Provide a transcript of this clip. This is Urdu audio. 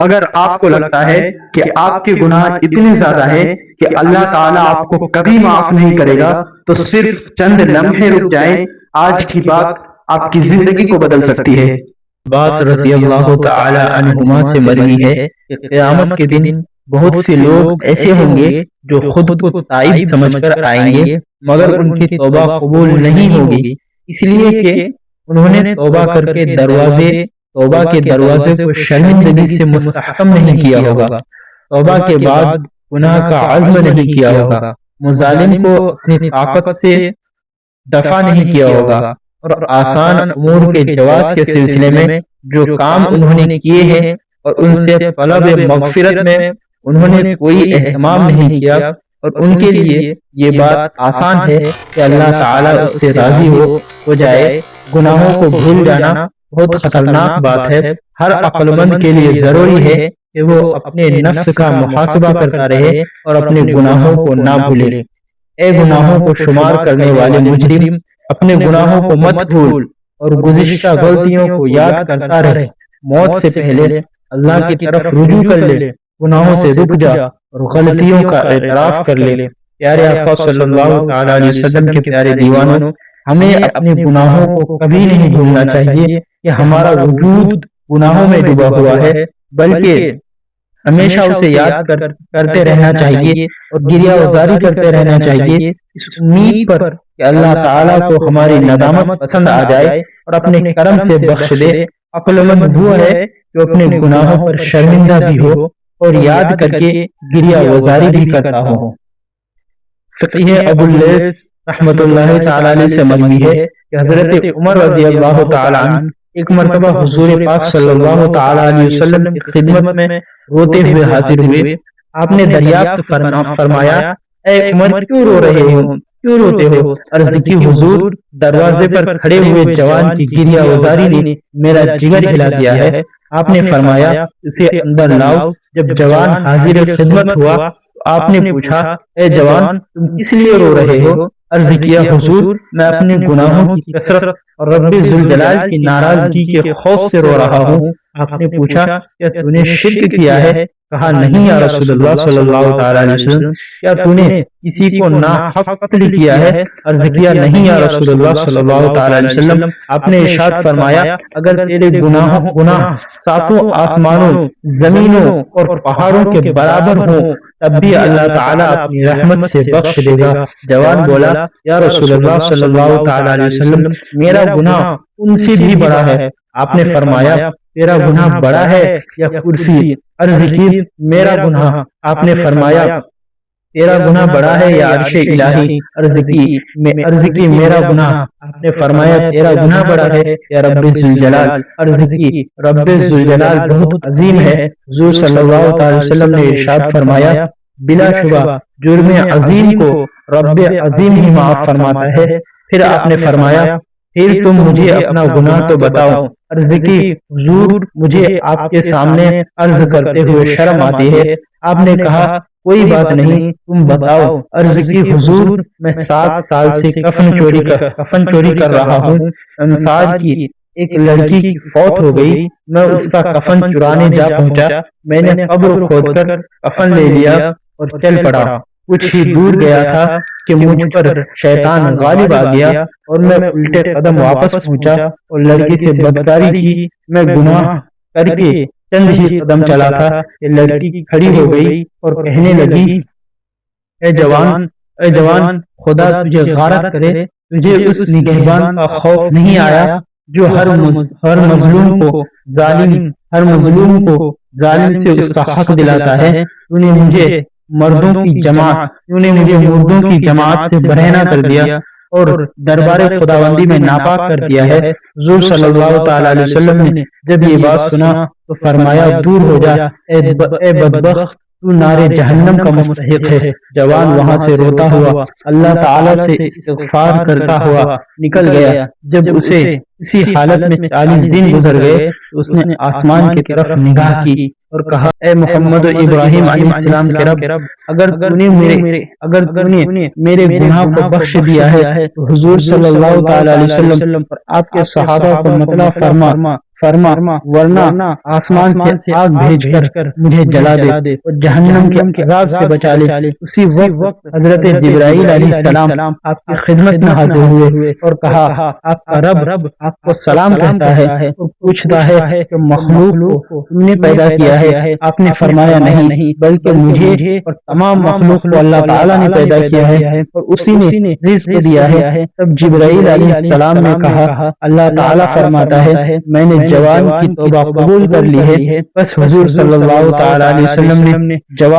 اگر آپ کو لگتا ہے کہ آپ کے گناہ اتنے زیادہ ہیں کہ اللہ تعالیٰ آپ کو کبھی معاف نہیں کرے گا، تو صرف چند لمحے رک جائیں، آج کی بات آپ کی زندگی کو بدل سکتی ہے۔ عباس رضی اللہ تعالی عنہما سے مروی ہے کہ قیامت کے دن بہت سے لوگ ایسے ہوں گے جو خود کو تائب سمجھ کر آئیں گے، مگر ان کی توبہ قبول نہیں ہوگی، اس لیے کہ انہوں نے توبہ کر کے توبہ کے دروازے کو شرمندگی سے مستحکم نہیں کیا ہوگا، توبہ کے بعد گناہ کا عزم نہیں کیا ہوگا، مظالم کو اپنی طاقت سے دفع نہیں کیا ہوگا، اور آسان امور کے جواز کے سلسلے میں جو کام انہوں نے کیے ہیں اور ان سے طلب مغفرت میں انہوں نے کوئی اہتمام نہیں کیا، اور ان کے لیے یہ بات آسان ہے کہ اللہ تعالیٰ اس سے راضی ہو جائے۔ گناہوں کو بھول جانا بہت خطرناک بات ہے۔ ہر عقل مند کے لیے ضروری ہے کہ وہ اپنے نفس کا محاسبہ کرتا رہے اور اپنے گناہوں کو نہ بھولے۔ اے گناہوں کو شمار کرنے والے مجرم، اپنے گناہوں کو مت بھول اور گزشتہ غلطیوں کو یاد کرتا رہے۔ موت سے پہلے اللہ کی طرف رجوع کر لے، گناہوں سے رک جا اور غلطیوں کا اعتراف کر لے۔ پیارے آقا صلی اللہ تعالی علیہ وسلم کے پیارے دیوانوں، ہمیں اپنے گناہوں کو کبھی نہیں بھولنا چاہیے کہ ہمارا وجود گناہوں میں ڈوبا ہوا ہے، بلکہ ہمیشہ اسے یاد کرتے رہنا چاہیے اور گریہ وزاری کرتے رہنا چاہیے، اس امید پر کہ اللہ تعالیٰ کو ہماری ندامت پسند آ جائے اور اپنے کرم سے بخش دے۔ عقل مند وہ ہے جو اپنے گناہوں پر شرمندہ بھی ہو اور یاد کر کے گریہ وزاری بھی کرتا ہو۔ فقیہ ابو اللیث رحمۃ اللہ تعالی علیہ سے مروی ہے کہ حضرت عمر رضی اللہ تعالی عنہ ایک مرتبہ حضور پاک صلی اللہ تعالی علیہ وسلم کی خدمت میں روتے ہوئے حاضر ہوئے۔ آپ نے دریافت فرمایا، اے عمر کیوں رو رہے ہو، کیوں روتے ہو؟ عرض کی حضور، دروازے پر کھڑے ہوئے جوان کی گریہ وزاری نے میرا جگر ہلا دیا ہے۔ آپ نے فرمایا، اسے اندر لاؤ۔ جب جوان حاضر خدمت ہوا تو آپ نے پوچھا، اے جوان تم کس لیے رو رہے ہو؟ عرض کیا، حضور میں اپنے گناہوں کی کثرت اور رب ذوالجلال کی ناراضگی کے خوف سے رو رہا ہوں۔ آپ نے پوچھا، کیا تو نے شرک کیا ہے؟ کہا، نہیں یا رسول اللہ صلی اللہ تعالی علیہ وسلم۔ کیا تو نے کسی کو ناحق قتل کیا ہے؟ عرض کیا، نہیں یا رسول اللہ صلی اللہ تعالی علیہ وسلم۔ آپ نے ارشاد فرمایا، اگر تیرے گناہ ساتوں آسمانوں، زمینوں اور پہاڑوں کے برابر ہوں تب بھی اللہ تعالیٰ اپنی رحمت سے بخش دے گا۔ جوان بولا، یا رسول اللہ صلی اللہ تعالی علیہ وسلم، میرا گناہ ان سے بھی بڑا ہے۔ آپ نے فرمایا، تیرا گناہ بڑا ہے یا کرسی؟ عرض کی، میرا گناہ۔ آپ نے فرمایا، تیرا گناہ بڑا ہے یا عرش الہی؟ عرض کی میرا گناہ۔ آپ نے فرمایا، تیرا گناہ بڑا ہے یا رب ذوالجلال؟ عرض کی، رب ذوالجلال بہت عظیم ہے۔ حضور صلی اللہ تعالی وسلم نے ارشاد فرمایا، بلا شبہ جرم عظیم کو رب عظیم ہی معاف فرماتا ہے۔ پھر آپ نے فرمایا، پھر تم مجھے اپنا گناہ تو بتاؤ۔ عرض کی، حضور مجھے آپ کے سامنے عرض کرتے ہوئے شرم آتی ہے۔ آپ نے کہا، کوئی بات نہیں، تم بتاؤ۔ عرض کی، حضور میں 7 سال سے کفن چوری کر رہا ہوں۔ انصار کی ایک لڑکی کی فوت ہو گئی، میں اس کا کفن چرانے جا پہنچا، میں نے قبر کھود کر کفن لے لیا اور چل پڑا۔ کچھ ہی دور گیا تھا کہ مجھ پر شیطان غالب آ گیا اور میں الٹے قدم واپس پہنچا اور لڑکی سے بدکاری کی۔ میں گناہ کر کے چند ہی قدم چلا تھا کہ لڑکی کھڑی ہو گئی اور کہنے لگی، اے جوان، خدا تجھے غارت کرے، تجھے اس نگہبان کا خوف نہیں آیا جو ہر مظلوم کو ظالم سے اس کا حق دلاتا ہے؟ تو نے مجھے مردوں کی جماعت سے برہنہ کر دیا اور دربار خداوندی میں ناپاک کر دیا ہے۔ حضور صلی اللہ تعالی علیہ وسلم نے جب یہ بات سنا تو فرمایا، دور ہو جا اے بدبخت، تو نار جہنم کا مستحق ہے۔ جوان وہاں سے روتا ہوا اللہ تعالی سے استغفار کرتا ہوا نکل گیا۔ جب اسے اسی حالت میں 40 دن گزر گئے تو اس نے آسمان کی طرف نگاہ کی اور کہا اے محمد و ابراہیم علیہ السلام کے رب اگر تو نے میرے گناہ کو بخش دیا ہے تو حضور صلی اللہ تعالی علیہ وسلم اور آپ کے صحابہ کو مطلع فرما ورنہ آسمان سے آگ بھیج کر مجھے جلا دے اور جہنم کے عذاب سے بچا لے۔ اسی وقت حضرت جبرائیل علیہ السلام آپ کی خدمت میں حاضر ہوئے اور کہا آپ کا رب آپ کو سلام کہتا ہے اور پوچھتا ہے کہ مخلوق کو تم نے پیدا کیا ہے؟ آپ نے فرمایا نہیں بلکہ مجھے اور تمام مخلوق کو اللہ تعالیٰ نے پیدا کیا ہے اور اسی نے رزق دیا ہے۔ تب جبرائیل علیہ السلام نے کہا اللہ تعالیٰ فرماتا ہے میں نے جوان کی توبہ قبول کر لی ہے۔ بس حضور صلی اللہ تعالی علیہ وسلم نے جوان